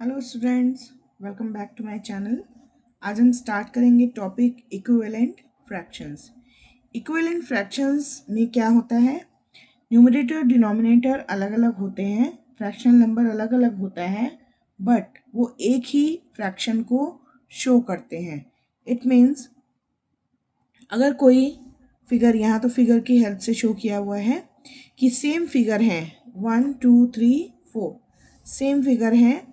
Hello students, welcome back to my channel. आज हम start करेंगे topic equivalent fractions. Equivalent fractions में क्या होता है, न्यूमरेटर डिनोमिनेटर अलग अलग होते हैं, फ्रैक्शनल नंबर अलग अलग होता है, बट वो एक ही फ्रैक्शन को शो करते हैं। इट मीन्स अगर कोई फिगर, यहाँ तो फिगर की हेल्प से शो किया हुआ है कि सेम फिगर है 1 2 3 4 सेम फिगर है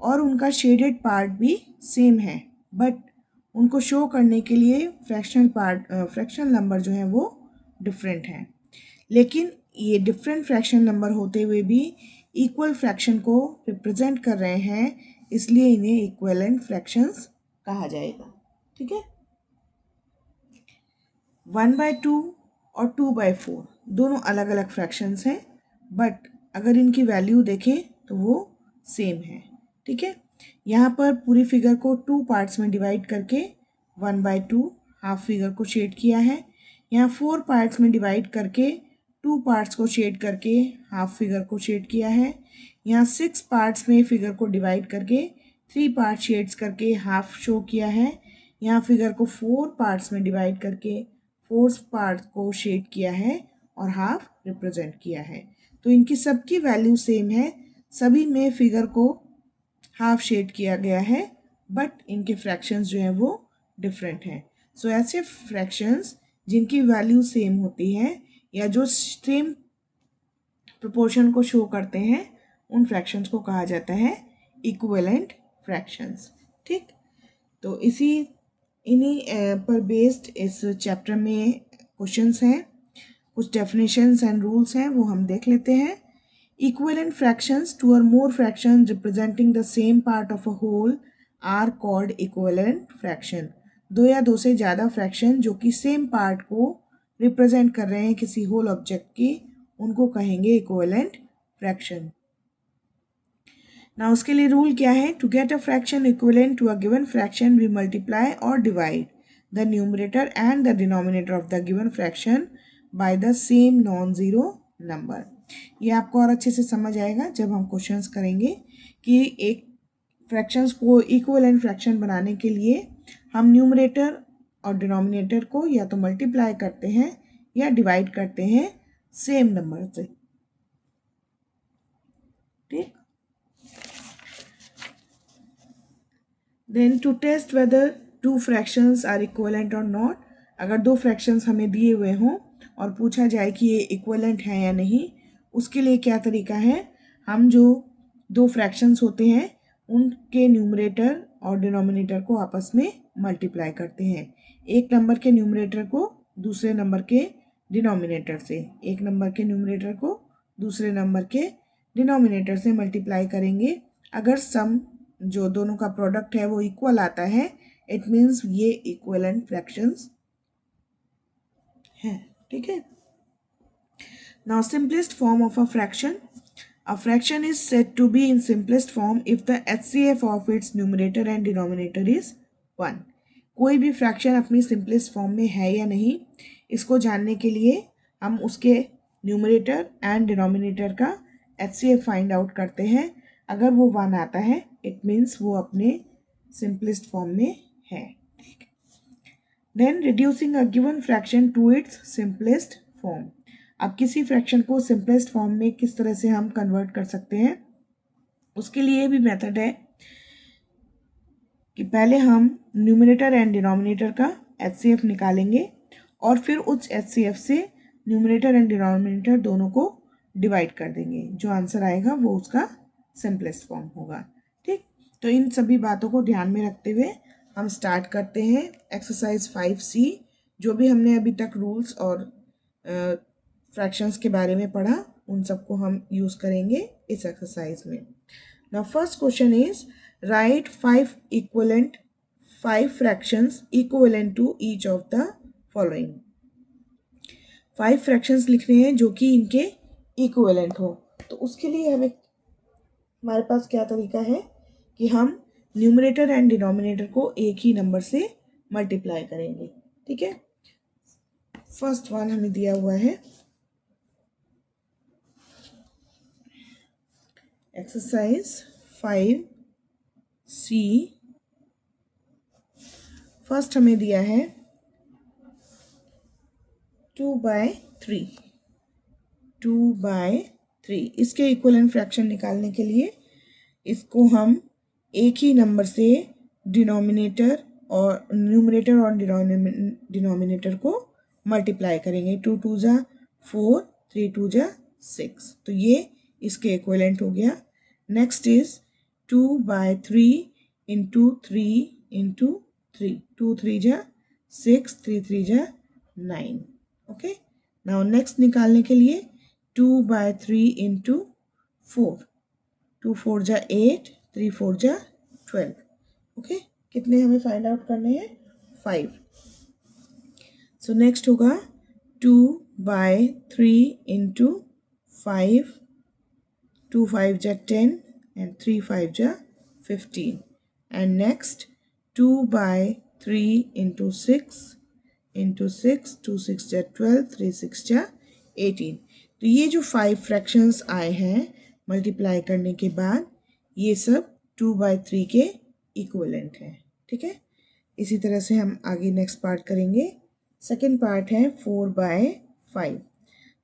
और उनका शेडेड पार्ट भी सेम है, बट उनको शो करने के लिए फ्रैक्शनल नंबर जो है वो डिफरेंट है। लेकिन ये डिफरेंट फ्रैक्शन नंबर होते हुए भी इक्वल फ्रैक्शन को रिप्रेजेंट कर रहे हैं, इसलिए इन्हें इक्विवेलेंट फ्रैक्शंस कहा जाएगा। ठीक है, 1/2 और 2/4 दोनों अलग अलग फ्रैक्शंस हैं, बट अगर इनकी वैल्यू देखें तो वो सेम है। ठीक है, यहाँ पर पूरी फिगर को 2 पार्ट्स में डिवाइड करके 1/2 हाफ फिगर को शेड किया है। यहाँ 4 पार्ट्स में डिवाइड करके 2 पार्ट्स को शेड करके हाफ फिगर को शेड किया है। यहाँ 6 पार्ट्स में फिगर को डिवाइड करके 3 पार्ट शेड्स करके हाफ शो किया है। यहाँ फिगर को 4 पार्ट्स में डिवाइड करके 4 पार्ट को शेड किया है और हाफ रिप्रेजेंट किया है। तो इनकी सबकी वैल्यू सेम है, सभी में फिगर को हाफ शेड किया गया है, बट इनके फ्रैक्शंस जो हैं वो डिफरेंट हैं। सो ऐसे फ्रैक्शंस जिनकी वैल्यू सेम होती है या जो सेम प्रोपोर्शन को शो करते हैं, उन फ्रैक्शंस को कहा जाता है इक्विवेलेंट फ्रैक्शंस। ठीक, तो इन्हीं पर बेस्ड इस चैप्टर में क्वेश्चंस हैं, कुछ डेफिनेशंस एंड रूल्स हैं, वो हम देख लेते हैं। Equivalent fractions, two or more fractions representing the same part of a whole are called equivalent fraction. दो या दो से ज़्यादा फ्रैक्शन जो कि सेम पार्ट को रिप्रेजेंट कर रहे हैं किसी होल ऑब्जेक्ट की, उनको कहेंगे इक्विवेलेंट फ्रैक्शन। ना उसके लिए रूल क्या है, to get a fraction equivalent to a given fraction we multiply or divide the numerator and the denominator of the given fraction by the same non zero number. ये आपको और अच्छे से समझ आएगा जब हम क्वेश्चंस करेंगे कि एक फ्रैक्शंस को इक्विवेलेंट फ्रैक्शन बनाने के लिए हम न्यूमरेटर और डिनोमिनेटर को या तो मल्टीप्लाई करते हैं या डिवाइड करते हैं सेम नंबर से। ठीक, then to test whether two fractions are equivalent और नॉट, अगर दो फ्रैक्शंस हमें दिए हुए हों और पूछा जाए कि ये इक्विवेलेंट है या नहीं, उसके लिए क्या तरीका है, हम जो दो फ्रैक्शंस होते हैं उनके न्यूमरेटर और डिनोमिनेटर को आपस में मल्टीप्लाई करते हैं। एक नंबर के न्यूमरेटर को दूसरे नंबर के डिनोमिनेटर से, एक नंबर के न्यूमरेटर को दूसरे नंबर के डिनोमिनेटर से मल्टीप्लाई करेंगे। अगर सम जो दोनों का प्रोडक्ट है वो इक्वल आता है, इट मीन्स ये इक्विवेलेंट फ्रैक्शंस हैं। ठीक है, now simplest form of a fraction, a fraction is said to be in simplest form if the HCF of its numerator and denominator is 1। कोई भी फ्रैक्शन अपनी सिंपलेस्ट फॉर्म में है या नहीं, इसको जानने के लिए हम उसके न्यूमरेटर एंड डिनोमिनेटर का HCF फाइंड आउट करते हैं। अगर वो 1 आता है, इट मीन्स वो अपने सिंपलेस्ट फॉर्म में है। ठीक, then reducing a given fraction to its simplest form. अब किसी फ्रैक्शन को सिंपलेस्ट फॉर्म में किस तरह से हम कन्वर्ट कर सकते हैं, उसके लिए भी मेथड है कि पहले हम न्यूमरेटर एंड डिनोमिनेटर का HCF निकालेंगे और फिर उस HCF से न्यूमरेटर एंड डिनोमिनेटर दोनों को डिवाइड कर देंगे। जो आंसर आएगा वो उसका सिंपलेस्ट फॉर्म होगा। ठीक, तो इन सभी बातों को ध्यान में रखते हुए हम स्टार्ट करते हैं एक्सरसाइज 5C। जो भी हमने अभी तक रूल्स और फ्रैक्शंस के बारे में पढ़ा, उन सबको हम यूज़ करेंगे इस एक्सरसाइज में। Now first question is write 5 fractions equivalent to each of the following. 5 fractions लिखने हैं जो कि इनके इक्विवेलेंट हो। तो उसके लिए हमारे पास क्या तरीका है कि हम न्यूमरेटर एंड डिनोमिनेटर को एक ही नंबर से मल्टीप्लाई करेंगे। ठीक है, फर्स्ट वन हमें दिया हुआ है एक्सरसाइज 5 सी फर्स्ट हमें दिया है 2/3, 2/3। इसके इक्वलेंट फ्रैक्शन निकालने के लिए इसको हम एक ही नंबर से डिनोमिनेटर और न्यूमरेटर और डिनोमिनेटर को मल्टीप्लाई करेंगे। 2 2 जा 4, 3 2 जा 6, तो ये इसके इक्वलेंट हो गया। नेक्स्ट इज 2/3 इंटू 3 इंटू 3, 2 3 जा 6, 3 3 जा 9। ओके, नाउ नेक्स्ट निकालने के लिए 2/3 इंटू 4, 2 4 जा 8, 3 4 जा 12। ओके, कितने हमें फाइंड आउट करने हैं? 5। सो नेक्स्ट होगा 2/3 इंटू 5, 2 5 जा 10 एंड 3 5 जा 15। एंड नेक्स्ट 2/3 इंटू 6 इंटू 6, 2 6 जा 12, 3 6 जा 18। तो ये जो 5 फ्रैक्शंस आए हैं मल्टीप्लाई करने के बाद, ये सब 2/3 के इक्वलेंट हैं। ठीक है, इसी तरह से हम आगे नेक्स्ट पार्ट करेंगे। सेकेंड पार्ट है 4/5।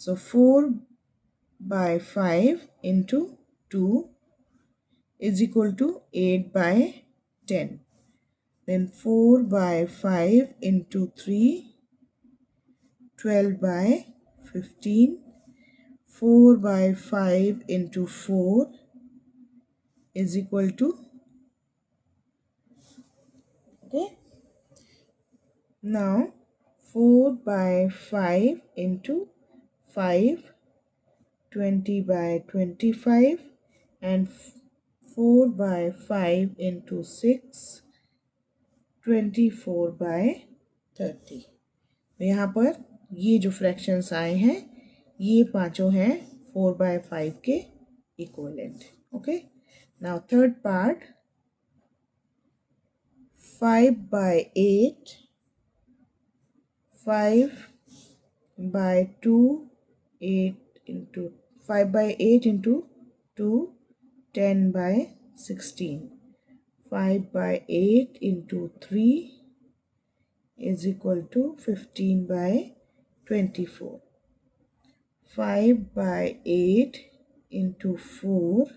सो 4/5 into 2 is equal to 8/10. Then 4/5 into 3, 12/15. 4/5 into 4 is equal to, okay, now 4/5 into 5, 20/25, and 4/5 into 6, 24/30। तो यहाँ पर ये जो फ्रैक्शंस आए हैं ये पांचों हैं 4/5 के equivalent. Okay, now third part 5/8, 5/2, 8 into 5/8 into 2, 10/16. 5/8 into 3 is equal to 15/24. 5/8 into 4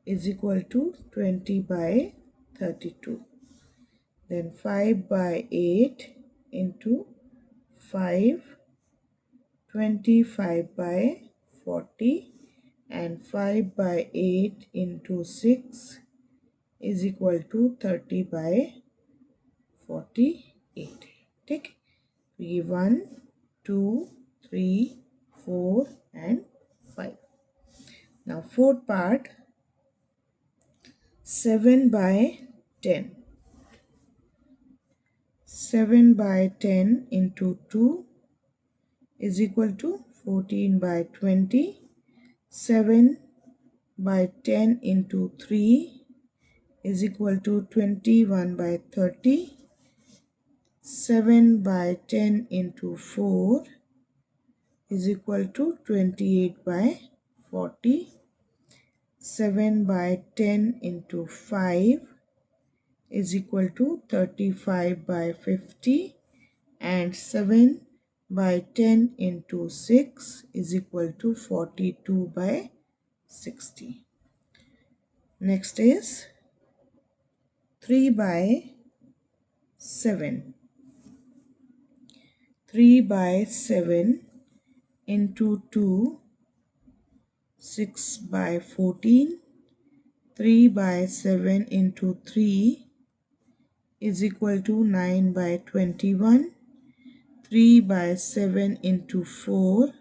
is equal to 20/32. Then 5/8 into 5, 25/40, and 5/8 into 6 is equal to 30/48. ठीक, ये 1 2 3 4 and 5. Now fourth part 7/10. 7/10 into 2 is equal to 14/20. 7/10 into 3 is equal to 21/30. 7/10 into 4 is equal to 28/40. 7/10 into 5 is equal to 35/50. And 7/10 into 6 is equal to 42/60. Next is 3/7. 3/7 into 2, 6/14. 3/7 into 3 is equal to 9/21. 3/7 into 4,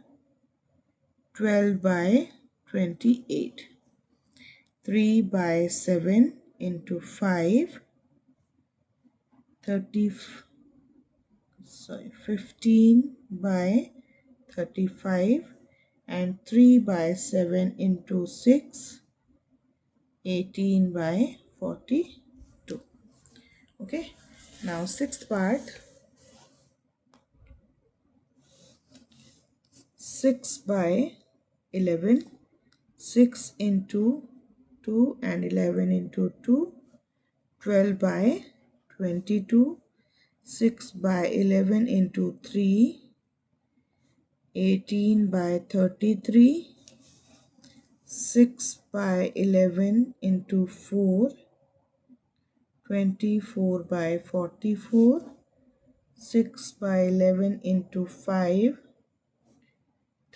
12/28. 3/7 into 5, 15/35. And 3/7 into 6, 18/42. Okay, now sixth part 6/11. 6 into 2 and 11 into 2, 12 by 22, 6 by 11 into 3, 18 by 33, 6 by 11 into 4, 24 by 44, 6 by 11 into 5,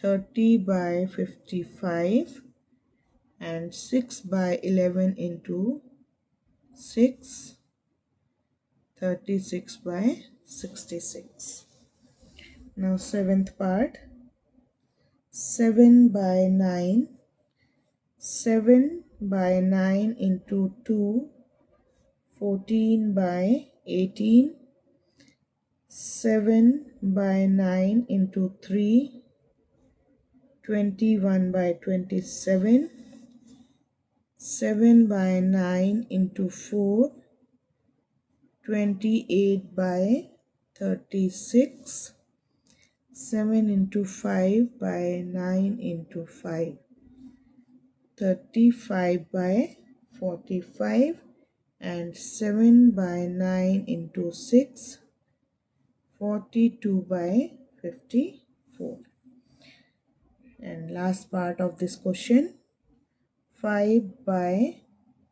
30 by 55, and 6 by 11 into 6, 36 by 66. Now seventh part, 7 by 9, 7 by 9 into 2, 14 by 18, 7 by 9 into 3, 21 by 27, 7 by 9 into 4, 28 by 36, 7 into 5 by 9 into 5, 35 by 45, and 7 by 9 into 6, 42 by 54. And last part of this question, 5 by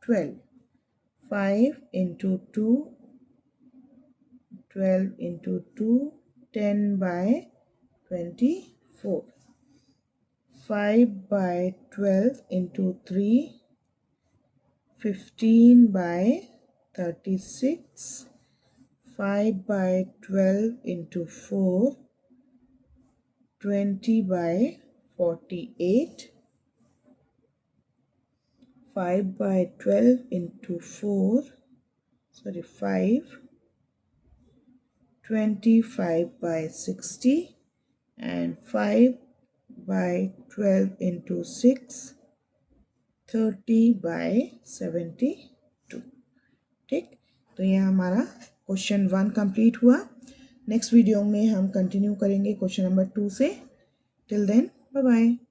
12. 5 into 2, 12 into 2, 10 by 24. 5 by 12 into 3, 15 by 36. 5 by 12 into 4, 20 by 48. 5 by 12 into 4, 5, 25 by 60, and 5 by 12 into 6, 30 by 72. ठीक, तो यह हमारा question 1 complete हुआ। Next video में हम continue करेंगे question number 2 से। Till then bye bye.